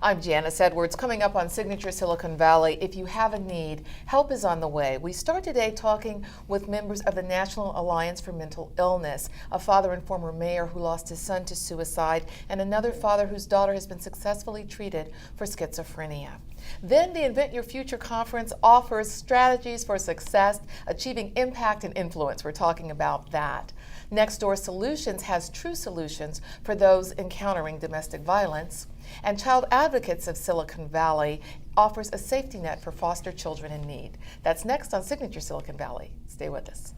I'm Janice Edwards. Coming up on Signature Silicon Valley, if you have a need, help is on the way. We start today talking with members of the National Alliance for Mental Illness, a father and former mayor who lost his son to suicide, and another father whose daughter has been successfully treated for schizophrenia. Then the Invent Your Future conference offers strategies for success, achieving impact and influence. We're talking about that. Next Door Solutions has true solutions for those encountering domestic violence. And Child Advocates of Silicon Valley offers a safety net for foster children in need. That's next on Signature Silicon Valley. Stay with us.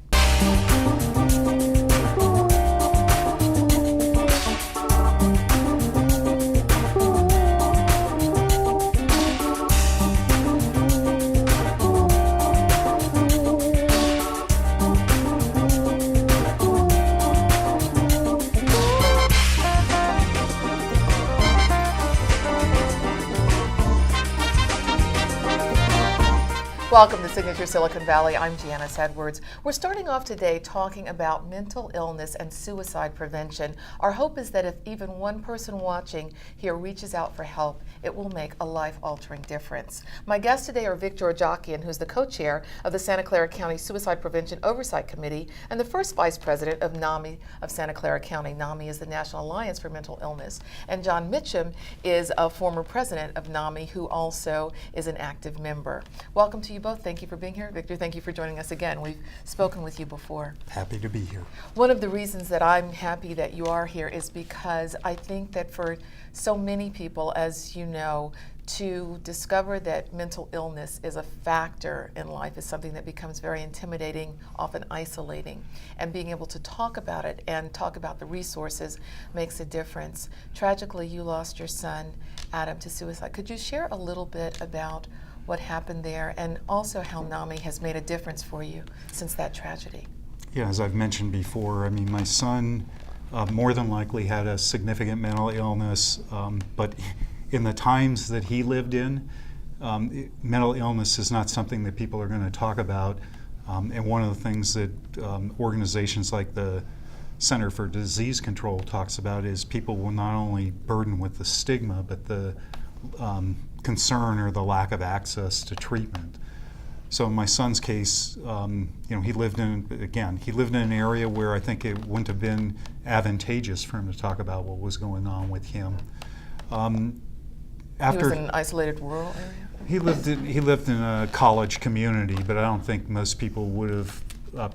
Welcome to Signature Silicon Valley. I'm Janice Edwards. We're starting off today talking about mental illness and suicide prevention. Our hope is that if even one person watching here reaches out for help, it will make a life-altering difference. My guests today are Vic Georgiakian, who's the co-chair of the Santa Clara County Suicide Prevention Oversight Committee and the first vice president of NAMI of Santa Clara County. NAMI is the National Alliance for Mental Illness. And John Mitchum is a former president of NAMI who also is an active member. Welcome to you both. Thank you for being here. Victor, thank you for joining us again. We've spoken with you before. Happy to be here. One of the reasons that I'm happy that you are here is because I think that for so many people, as you know, to discover that mental illness is a factor in life is something that becomes very intimidating, often isolating. And being able to talk about it and talk about the resources makes a difference. Tragically, you lost your son, Adam, to suicide. Could you share a little bit about what happened there and also how NAMI has made a difference for you since that tragedy? Yeah, as I've mentioned before, I mean, my son more than likely had a significant mental illness, but in the times that he lived in, mental illness is not something that people are going to talk about. And one of the things that organizations like the Center for Disease Control talks about is people will not only burden with the stigma, but the concern or the lack of access to treatment. So in my son's case, he lived in an area where I think it wouldn't have been advantageous for him to talk about what was going on with him. He was in an isolated rural area? He lived in a college community, but I don't think most people would have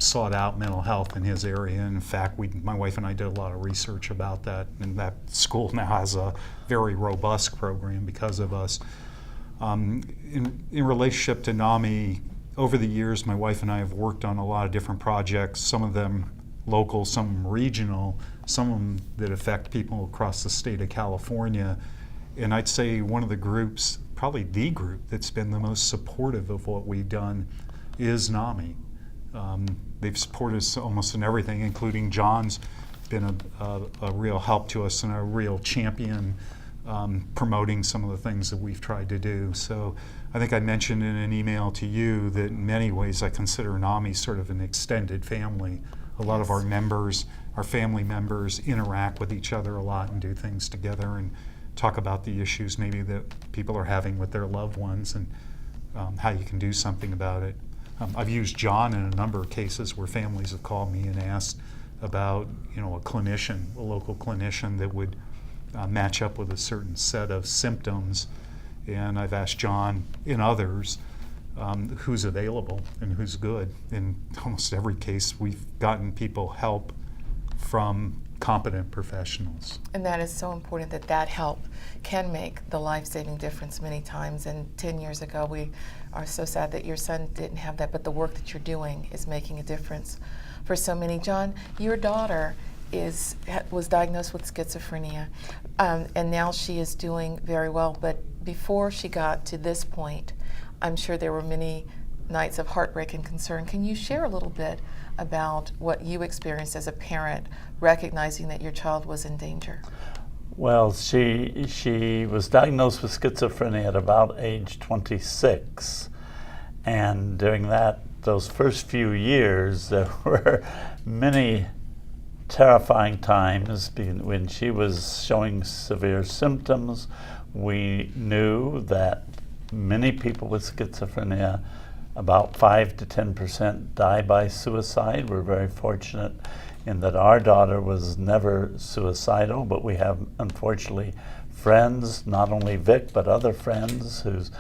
sought out mental health in his area. In fact, my wife and I did a lot of research about that, and that school now has a very robust program because of us. In relationship to NAMI, over the years, my wife and I have worked on a lot of different projects, some of them local, some of them regional, some of them that affect people across the state of California. And I'd say one of the groups, probably the group that's been the most supportive of what we've done is NAMI. They've supported us almost in everything, including John's been a real help to us and a real champion promoting some of the things that we've tried to do. So I think I mentioned in an email to you that in many ways I consider NAMI sort of an extended family. A lot of our members, our family members, interact with each other a lot and do things together and talk about the issues maybe that people are having with their loved ones and how you can do something about it. I've used John in a number of cases where families have called me and asked about, a clinician, a local clinician that would match up with a certain set of symptoms. And I've asked John and others who's available and who's good. In almost every case, we've gotten people help from competent professionals. And that is so important that help can make the life-saving difference many times. And 10 years ago, we are so sad that your son didn't have that, but the work that you're doing is making a difference for so many. John, your daughter was diagnosed with schizophrenia, and now she is doing very well. But before she got to this point, I'm sure there were many nights of heartbreak and concern. Can you share a little bit about what you experienced as a parent, recognizing that your child was in danger? Well, she was diagnosed with schizophrenia at about age 26, and during those first few years, there were many terrifying times when she was showing severe symptoms, We knew that many people with schizophrenia, about 5 to 10%, die by suicide. We're very fortunate in that our daughter was never suicidal, but we have, unfortunately, friends, not only Vic, but other friends whose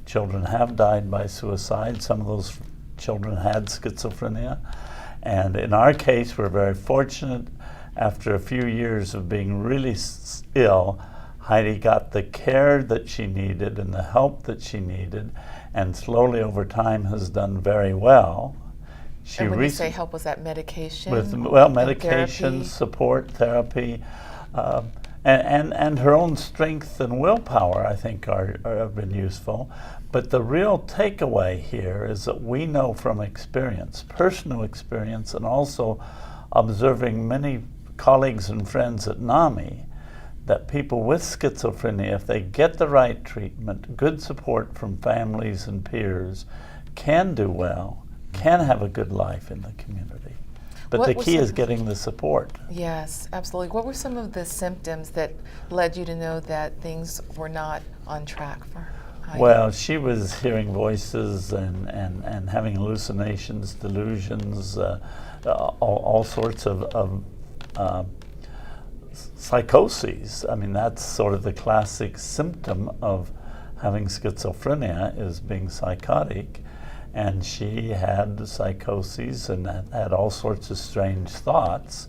children have died by suicide. Some of those children had schizophrenia. And in our case, we're very fortunate. After a few years of being really ill, Heidi got the care that she needed and the help that she needed, and slowly over time has done very well. And when you say help, was that medication? Medication, therapy? Support, therapy, and her own strength and willpower, I think, have been useful. But the real takeaway here is that we know from experience, personal experience, and also observing many colleagues and friends at NAMI, that people with schizophrenia, if they get the right treatment, good support from families and peers, can do well, can have a good life in the community. But the key is getting the support. Yes, absolutely. What were some of the symptoms that led you to know that things were not on track for Heidi? Well, she was hearing voices and having hallucinations, delusions, all sorts of psychoses. I mean, that's sort of the classic symptom of having schizophrenia, is being psychotic. And she had psychoses and had all sorts of strange thoughts.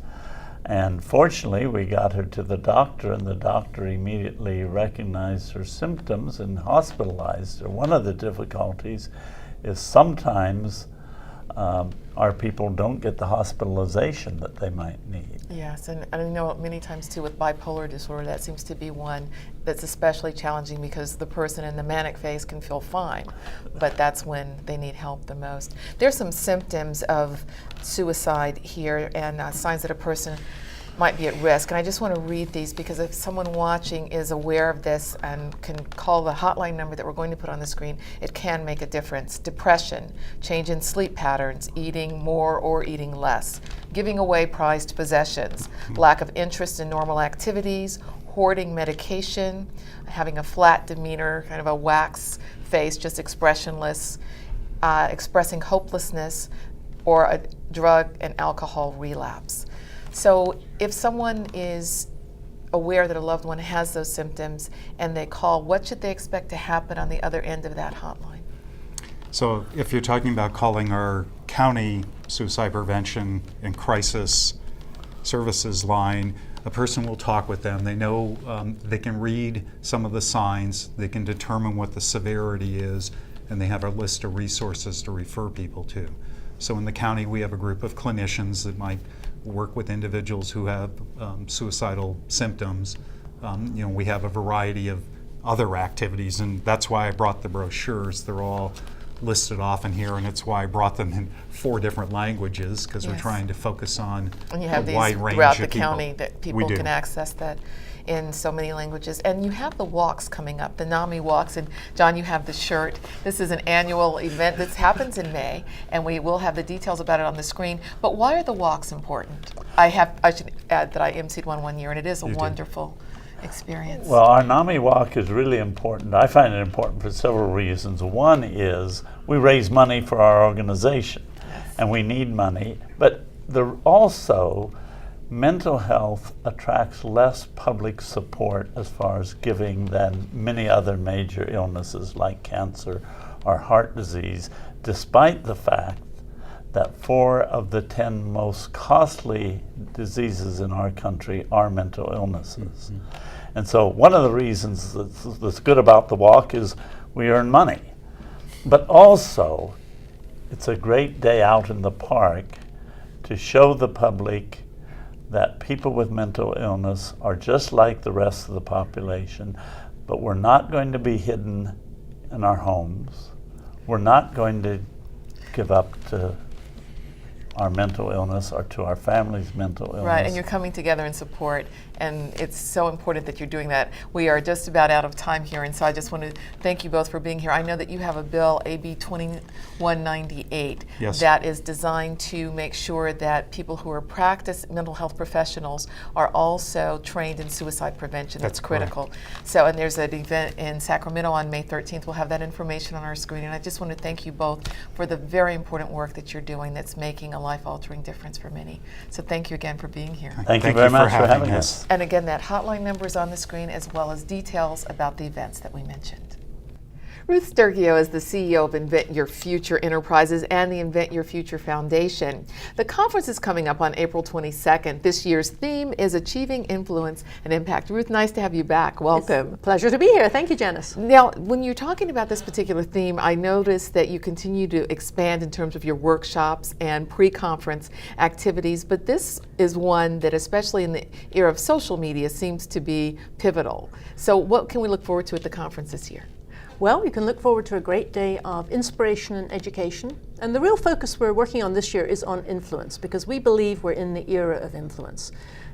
And fortunately, we got her to the doctor, and the doctor immediately recognized her symptoms and hospitalized her. One of the difficulties is sometimes our people don't get the hospitalization that they might need. Yes, and I know many times too with bipolar disorder, that seems to be one that's especially challenging because the person in the manic phase can feel fine, but that's when they need help the most. There's some symptoms of suicide here and signs that a person might be at risk. And I just want to read these because if someone watching is aware of this and can call the hotline number that we're going to put on the screen, it can make a difference. Depression, change in sleep patterns, eating more or eating less, giving away prized possessions, lack of interest in normal activities, hoarding medication, having a flat demeanor, kind of a wax face, just expressionless, expressing hopelessness, or a drug and alcohol relapse. So if someone is aware that a loved one has those symptoms and they call, what should they expect to happen on the other end of that hotline? So if you're talking about calling our county suicide prevention and crisis services line, a person will talk with them. They know they can read some of the signs, they can determine what the severity is, and they have a list of resources to refer people to. So in the county, we have a group of clinicians that might work with individuals who have suicidal symptoms. We have a variety of other activities, and that's why I brought the brochures. They're all listed off in here, and it's why I brought them in 4 different languages, because we're trying to focus on and you have a wide these range throughout of the people. county that people can access that in so many languages. And you have the walks coming up, the NAMI walks, and John, you have the shirt. This is an annual event. This happens in May, and we will have the details about it on the screen. But why are the walks important? I should add that I emceed one year, and it is a wonderful experience. Well, our NAMI walk is really important. I find it important for several reasons. One is we raise money for our organization, and we need money, but also mental health attracts less public support as far as giving than many other major illnesses like cancer or heart disease, despite the fact that 4 of the 10 most costly diseases in our country are mental illnesses. And so one of the reasons that's good about the walk is we earn money. But also, it's a great day out in the park to show the public that people with mental illness are just like the rest of the population, but we're not going to be hidden in our homes. We're not going to give up to our mental illness or to our family's mental illness. Right, and you're coming together in support, and it's so important that you're doing that. We are just about out of time here, and so I just want to thank you both for being here. I know that you have a bill, AB 2198, Yes. that is designed to make sure that people who are practice mental health professionals are also trained in suicide prevention. That's critical. So, and there's an event in Sacramento on May 13th. We'll have that information on our screen, and I just want to thank you both for the very important work that you're doing that's making a life-altering difference for many. So thank you again for being here. Thank you very much for having us. And again, that hotline number is on the screen, as well as details about the events that we mentioned. Ruth Sturgio is the CEO of Invent Your Future Enterprises and the Invent Your Future Foundation. The conference is coming up on April 22nd. This year's theme is Achieving Influence and Impact. Ruth, nice to have you back. Welcome. It's a pleasure to be here. Thank you, Janice. Now, when you're talking about this particular theme, I noticed that you continue to expand in terms of your workshops and pre-conference activities, but this is one that, especially in the era of social media, seems to be pivotal. So what can we look forward to at the conference this year? Well, you can look forward to a great day of inspiration and education. And the real focus we're working on this year is on influence, because we believe we're in the era of influence.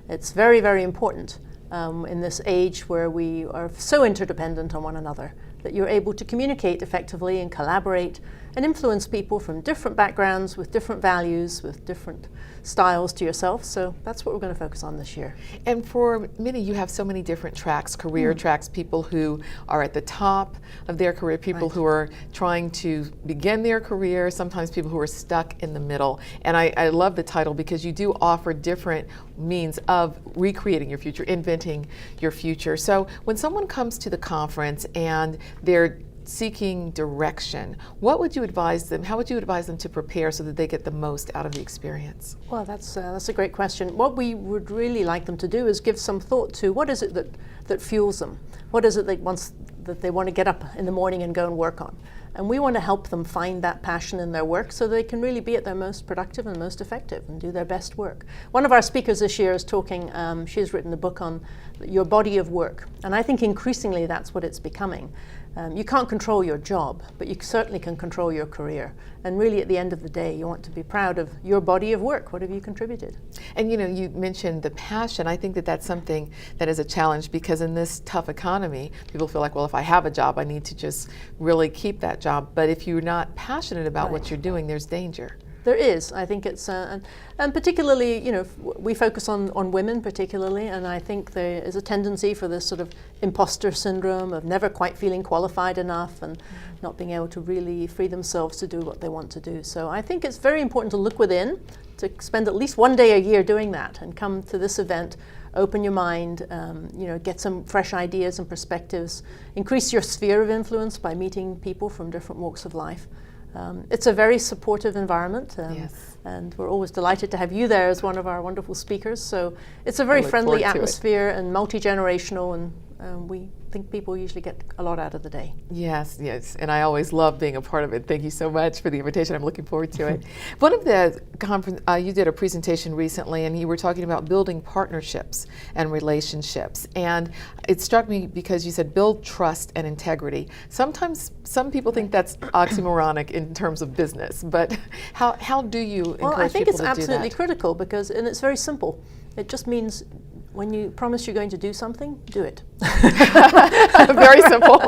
It's very, very important in this age where we are so interdependent on one another, that you're able to communicate effectively and collaborate and influence people from different backgrounds, with different values, with different styles to yourself. So that's what we're going to focus on this year. And for many, you have so many different tracks, career tracks, people who are at the top of their career, people who are trying to begin their career, sometimes people who are stuck in the middle. And I love the title, because you do offer different means of recreating your future, inventing your future. So when someone comes to the conference and they're seeking direction, what would you advise them? How would you advise them to prepare so that they get the most out of the experience? Well, that's a great question. What we would really like them to do is give some thought to what is it that fuels them? What is it that they want to get up in the morning and go and work on? And we want to help them find that passion in their work so they can really be at their most productive and most effective and do their best work. One of our speakers this year is talking, she's written a book on your body of work. And I think increasingly that's what it's becoming. You can't control your job, but you certainly can control your career. And really, at the end of the day, you want to be proud of your body of work. What have you contributed? And you know, you mentioned the passion. I think that that's something that is a challenge, because in this tough economy, people feel like, well, if I have a job, I need to just really keep that job. But if you're not passionate about what you're doing, there's danger. There is. I think it's, and particularly, you know, we focus on women particularly, and I think there is a tendency for this sort of imposter syndrome of never quite feeling qualified enough and not being able to really free themselves to do what they want to do. So I think it's very important to look within, to spend at least one day a year doing that, and come to this event, open your mind, you know, get some fresh ideas and perspectives, increase your sphere of influence by meeting people from different walks of life. It's a very supportive environment, and we're always delighted to have you there as one of our wonderful speakers. So it's a very friendly atmosphere and multi-generational, and we think people usually get a lot out of the day. Yes, yes, and I always love being a part of it. Thank you so much for the invitation. I'm looking forward to it. One of the conference, you did a presentation recently, and you were talking about building partnerships and relationships. And it struck me because you said build trust and integrity. Sometimes some people think that's oxymoronic in terms of business, but how do you encourage people to do that? Well, I think it's absolutely critical, because, and it's very simple. It just means when you promise you're going to do something, do it. Very simple,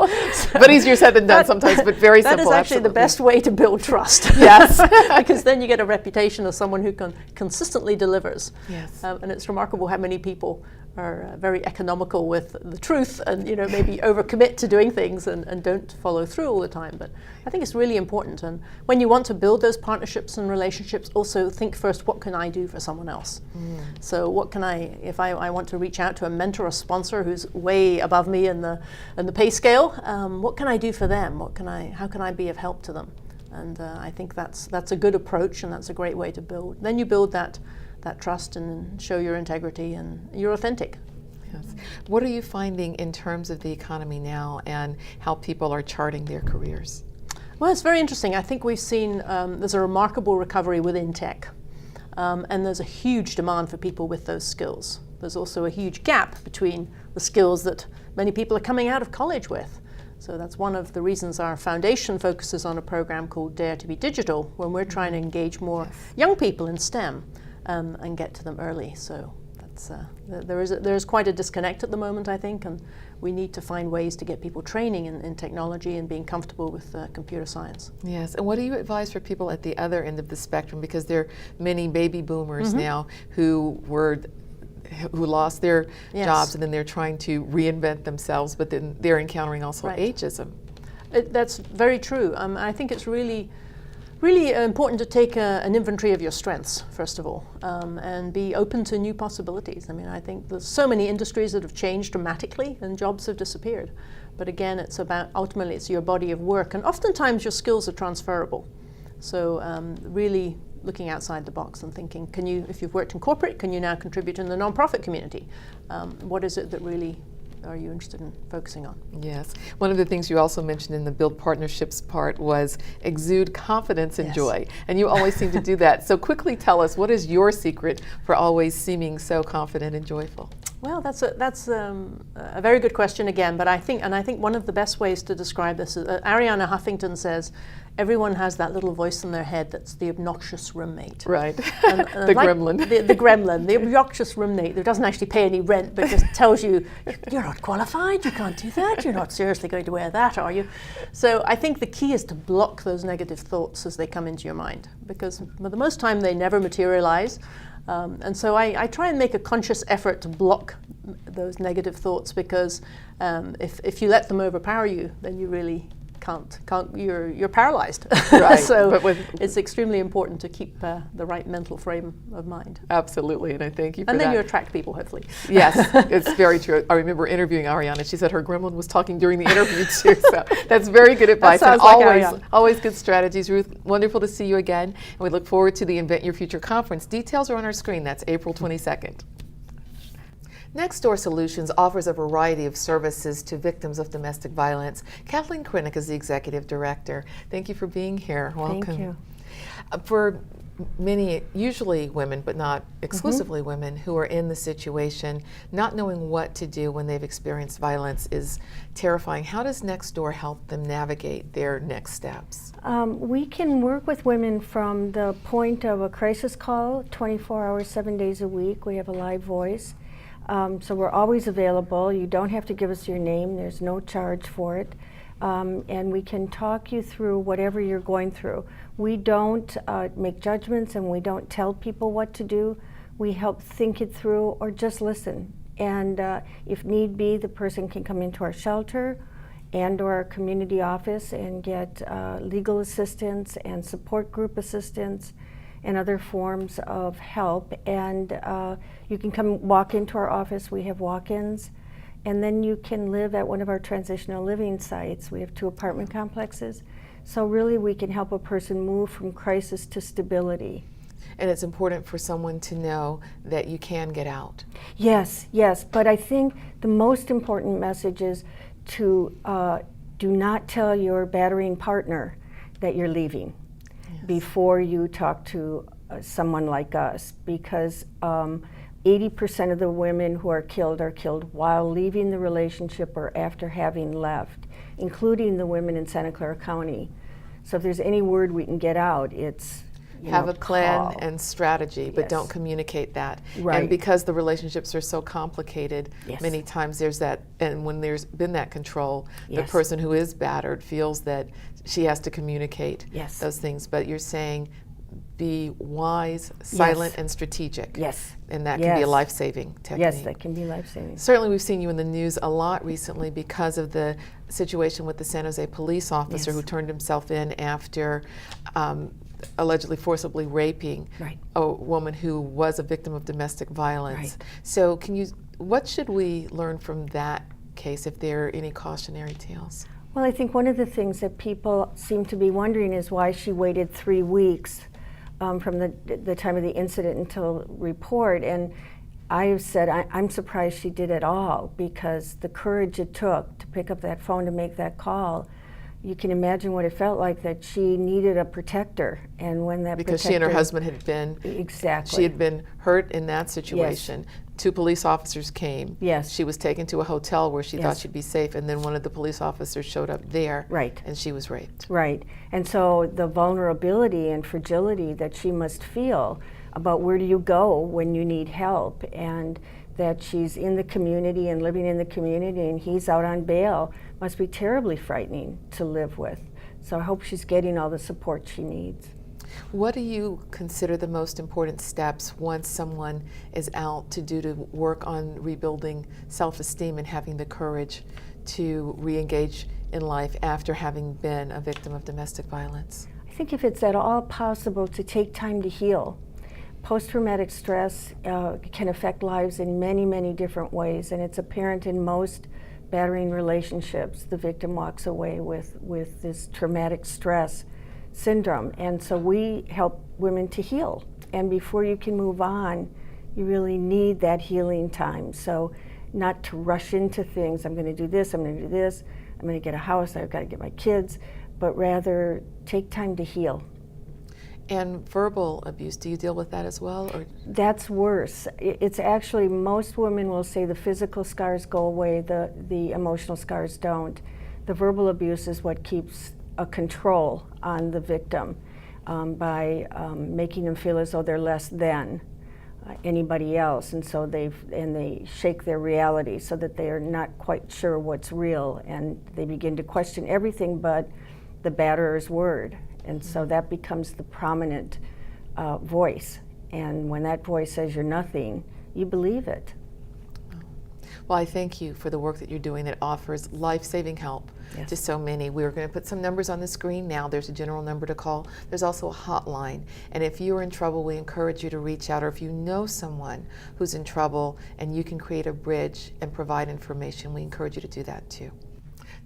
but easier said than done sometimes, but very simple. That is actually the best way to build trust. Yes. Because then you get a reputation as someone who consistently delivers. Yes. And it's remarkable how many people are very economical with the truth and, you know, maybe overcommit to doing things and don't follow through all the time. But I think it's really important. And when you want to build those partnerships and relationships, also think first, what can I do for someone else? So what can if I want to reach out to a mentor or sponsor who's way above me in the pay scale, what can I do for them? How can I be of help to them? And I think that's a good approach, and that's a great way to build. Then you build that trust and show your integrity, and you're authentic. Yes. What are you finding in terms of the economy now and how people are charting their careers? Well, it's very interesting. I think we've seen there's a remarkable recovery within tech, and there's a huge demand for people with those skills. There's also a huge gap between the skills that many people are coming out of college with. So that's one of the reasons our foundation focuses on a program called Dare to be Digital, when we're trying to engage more young people in STEM and get to them early. So that's, there is quite a disconnect at the moment, I think, and we need to find ways to get people training in technology and being comfortable with computer science. Yes, and what do you advise for people at the other end of the spectrum? Because there are many baby boomers now who lost their jobs, and then they're trying to reinvent themselves, but then they're encountering also ageism. That's very true. I think it's really important to take an inventory of your strengths, first of all, and be open to new possibilities. I mean, I think there's so many industries that have changed dramatically and jobs have disappeared. But again, it's about, ultimately, it's your body of work, and oftentimes your skills are transferable. So really looking outside the box and thinking, can you, if you've worked in corporate, can you now contribute in the nonprofit community? What is it that really are you interested in focusing on? Yes. One of the things you also mentioned in the build partnerships part was exude confidence and joy. And you always seem to do that. So quickly tell us, what is your secret for always seeming so confident and joyful? Well, that's a very good question again, but I think one of the best ways to describe this is, Arianna Huffington says, everyone has that little voice in their head that's the obnoxious roommate. Right, and the gremlin. The gremlin, the obnoxious roommate that doesn't actually pay any rent but just tells you, you're not qualified, you can't do that, you're not seriously going to wear that, are you? So I think the key is to block those negative thoughts as they come into your mind, because for the most time they never materialize. And so I try and make a conscious effort to block those negative thoughts, because if you let them overpower you, then you really can't you're paralyzed. Right. So it's extremely important to keep the right mental frame of mind. Absolutely, and I thank you for that. And then you attract people, hopefully. Yes, it's very true. I remember interviewing Arianna. She said her gremlin was talking during the interview too. So that's very good advice. That And sounds like always good strategies. Ruth, wonderful to see you again. And we look forward to the Invent Your Future conference. Details are on our screen. That's April 22nd. Next Door Solutions offers a variety of services to victims of domestic violence. Kathleen Krennick is the Executive Director. Thank you for being here. Welcome. Thank you. For many, usually women, but not exclusively women, who are in the situation, not knowing what to do when they've experienced violence is terrifying. How does Next Door help them navigate their next steps? We can work with women from the point of a crisis call, 24 hours, 7 days a week. We have a live voice. So we're always available. You don't have to give us your name. There's no charge for it. And we can talk you through whatever you're going through. We don't make judgments, and we don't tell people what to do. We help think it through or just listen. And if need be, the person can come into our shelter and or our community office and get legal assistance and support group assistance and other forms of help. And you can come walk into our office. We have walk-ins. And then you can live at one of our transitional living sites. We have 2 apartment complexes. So really we can help a person move from crisis to stability. And it's important for someone to know that you can get out. Yes, yes. But I think the most important message is to do not tell your battering partner that you're leaving before you talk to someone like us, because 80% of the women who are killed while leaving the relationship or after having left, including the women in Santa Clara County. So if there's any word we can get out, it's have a plan call. and strategy, but Yes. don't communicate that. Right. And because the relationships are so complicated, Yes. many times there's that, and when there's been that control, the Yes. person who is battered feels that she has to communicate Yes. those things. But you're saying be wise, silent, and strategic. Yes. And that can be a Yes. life-saving technique. Yes, that can be life-saving. Certainly we've seen you in the news a lot recently because of the situation with the San Jose police officer Yes. who turned himself in after allegedly forcibly raping Right. a woman who was a victim of domestic violence. Right. So what should we learn from that case, if there are any cautionary tales? Well, I think one of the things that people seem to be wondering is why she waited 3 weeks from the time of the incident until report. And I have said I'm surprised she did at all, because the courage it took to pick up that phone to make that call, you can imagine what it felt like, that she needed a protector, and when that Because protector, she and her husband had been, exactly, she had been hurt in that situation. Two police officers came. Yes. She was taken to a hotel where she thought Yes. she'd be safe, and then one of the police officers showed up there. Right. And she was raped. Right. And so the vulnerability and fragility that she must feel about where do you go when you need help, and that she's in the community and living in the community and he's out on bail, must be terribly frightening to live with. So I hope she's getting all the support she needs. What do you consider the most important steps once someone is out to do to work on rebuilding self-esteem and having the courage to re-engage in life after having been a victim of domestic violence? I think if it's at all possible to take time to heal. Post-traumatic stress can affect lives in many, many different ways, and it's apparent in most battering relationships. The victim walks away with this traumatic stress syndrome, and so we help women to heal. And before you can move on, you really need that healing time. So not to rush into things, I'm going to do this, I'm going to do this, I'm going to get a house, I've got to get my kids, but rather take time to heal. And verbal abuse, do you deal with that as well? Or? That's worse. It's actually, most women will say the physical scars go away, the emotional scars don't. The verbal abuse is what keeps a control on the victim by making them feel as though they're less than anybody else, and so they shake their reality so that they are not quite sure what's real, and they begin to question everything but the batterer's word. And so that becomes the prominent voice. And when that voice says you're nothing, you believe it. Well, I thank you for the work that you're doing that offers life-saving help Yes. to so many. We're going to put some numbers on the screen now. There's a general number to call. There's also a hotline. And if you're in trouble, we encourage you to reach out. Or if you know someone who's in trouble and you can create a bridge and provide information, we encourage you to do that too.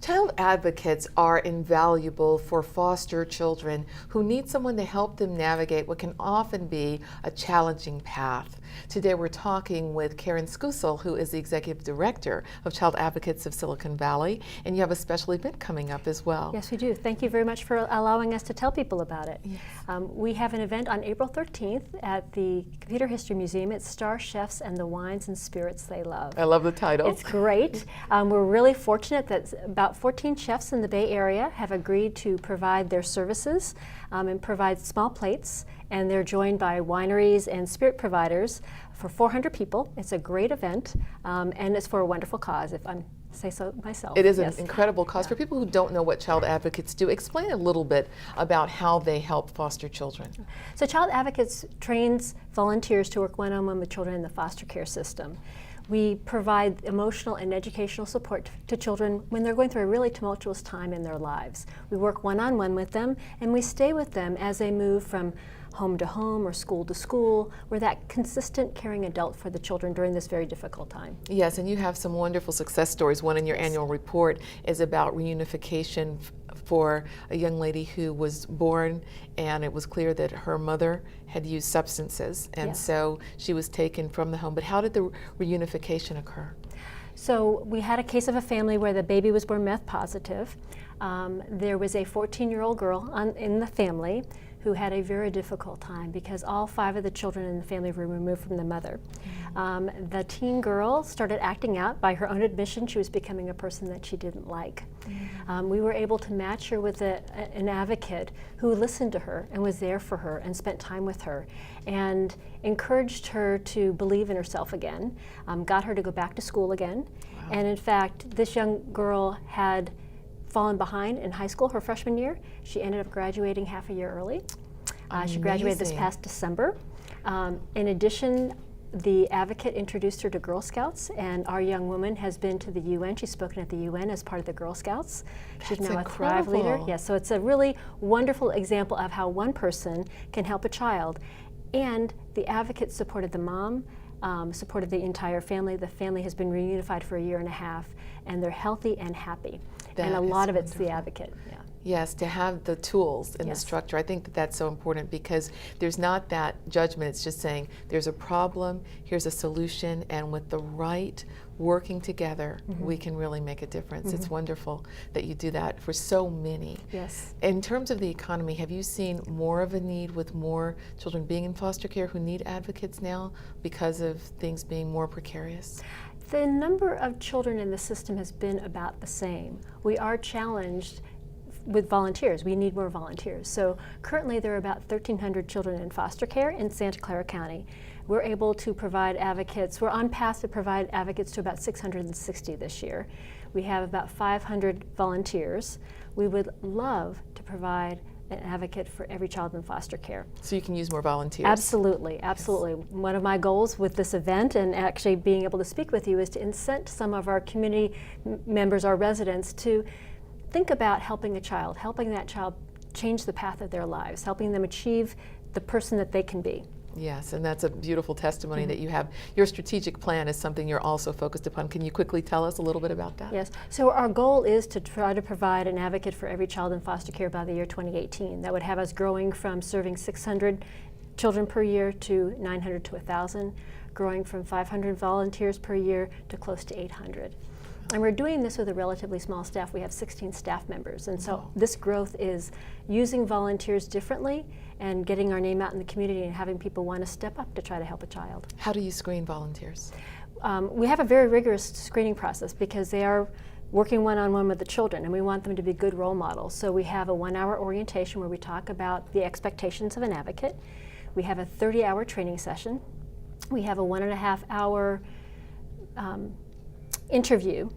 Child advocates are invaluable for foster children who need someone to help them navigate what can often be a challenging path. Today we're talking with Karen Skusel, who is the Executive Director of Child Advocates of Silicon Valley, and you have a special event coming up as well. Yes, we do. Thank you very much for allowing us to tell people about it. Yes. We have an event on April 13th at the Computer History Museum. It's Star Chefs and the Wines and Spirits They Love. I love the title. It's great. We're really fortunate that about 14 chefs in the Bay Area have agreed to provide their services and provide small plates, and they're joined by wineries and spirit providers for 400 people. It's a great event, and it's for a wonderful cause, if I say so myself. It is Yes. an incredible cause. For people who don't know what child advocates do, explain a little bit about how they help foster children. So Child Advocates trains volunteers to work one-on-one with children in the foster care system. We provide emotional and educational support to children when they're going through a really tumultuous time in their lives. We work one-on-one with them, and we stay with them as they move from home to home or school to school. We're that consistent, caring adult for the children during this very difficult time. Yes, and you have some wonderful success stories. One in your annual report is about reunification for a young lady who was born and it was clear that her mother had used substances, and Yes. so she was taken from the home. But how did the reunification occur? So we had a case of a family where the baby was born meth positive. There was a 14-year-old girl in the family who had a very difficult time because all 5 of the children in the family were removed from the mother. The teen girl started acting out. By her own admission, she was becoming a person that she didn't like. We were able to match her with an advocate who listened to her and was there for her and spent time with her and encouraged her to believe in herself again, got her to go back to school again. Wow. And in fact, this young girl had fallen behind in high school her freshman year. She ended up graduating half a year early. She graduated this Amazing. past December. In addition, the advocate introduced her to Girl Scouts, and our young woman has been to the UN. She's spoken at the UN as part of the Girl Scouts. She's That's now a Thrive leader. incredible. Yes, so it's a really wonderful example of how one person can help a child. And the advocate supported the mom, supported the entire family. The family has been reunified for a year and a half, and they're healthy and happy. That and a is lot of it's the wonderful. advocate. Yeah. Yes, to have the tools and the Yes. structure. I think that that's so important because there's not that judgment. It's just saying there's a problem, here's a solution, and with the right working together, we can really make a difference. It's wonderful that you do that for so many. Yes. In terms of the economy, have you seen more of a need with more children being in foster care who need advocates now because of things being more precarious? The number of children in the system has been about the same. We are challenged with volunteers. We need more volunteers. So currently there are about 1,300 children in foster care in Santa Clara County. We're able to provide advocates. We're on path to provide advocates to about 660 this year. We have about 500 volunteers. We would love to provide an advocate for every child in foster care. So you can use more volunteers. Absolutely, absolutely. One of my goals with this event and actually being able to speak with you is to incent some of our community members, our residents, to think about helping a child, helping that child change the path of their lives, helping them achieve the person that they can be. Yes, and that's a beautiful testimony that you have. Your strategic plan is something you're also focused upon. Can you quickly tell us a little bit about that? Yes, so our goal is to try to provide an advocate for every child in foster care by the year 2018. That would have us growing from serving 600 children per year to 900 to 1,000, growing from 500 volunteers per year to close to 800. And we're doing this with a relatively small staff. We have 16 staff members. And so this growth is using volunteers differently and getting our name out in the community and having people want to step up to try to help a child. How do you screen volunteers? We have a very rigorous screening process because they are working one-on-one with the children and we want them to be good role models. So we have a 1-hour orientation where we talk about the expectations of an advocate. We have a 30-hour training session. We have a 1.5-hour interview.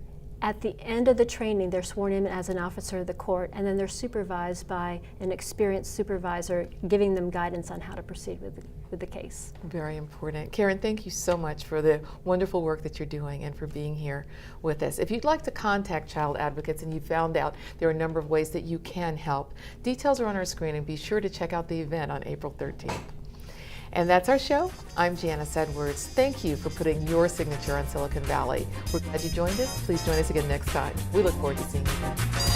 At the end of the training, they're sworn in as an officer of the court, and then they're supervised by an experienced supervisor giving them guidance on how to proceed with the case. Very important. Karen, thank you so much for the wonderful work that you're doing and for being here with us. If you'd like to contact child advocates and you found out there are a number of ways that you can help, details are on our screen, and be sure to check out the event on April 13th. And that's our show. I'm Janice Edwards. Thank you for putting your signature on Silicon Valley. We're glad you joined us. Please join us again next time. We look forward to seeing you then.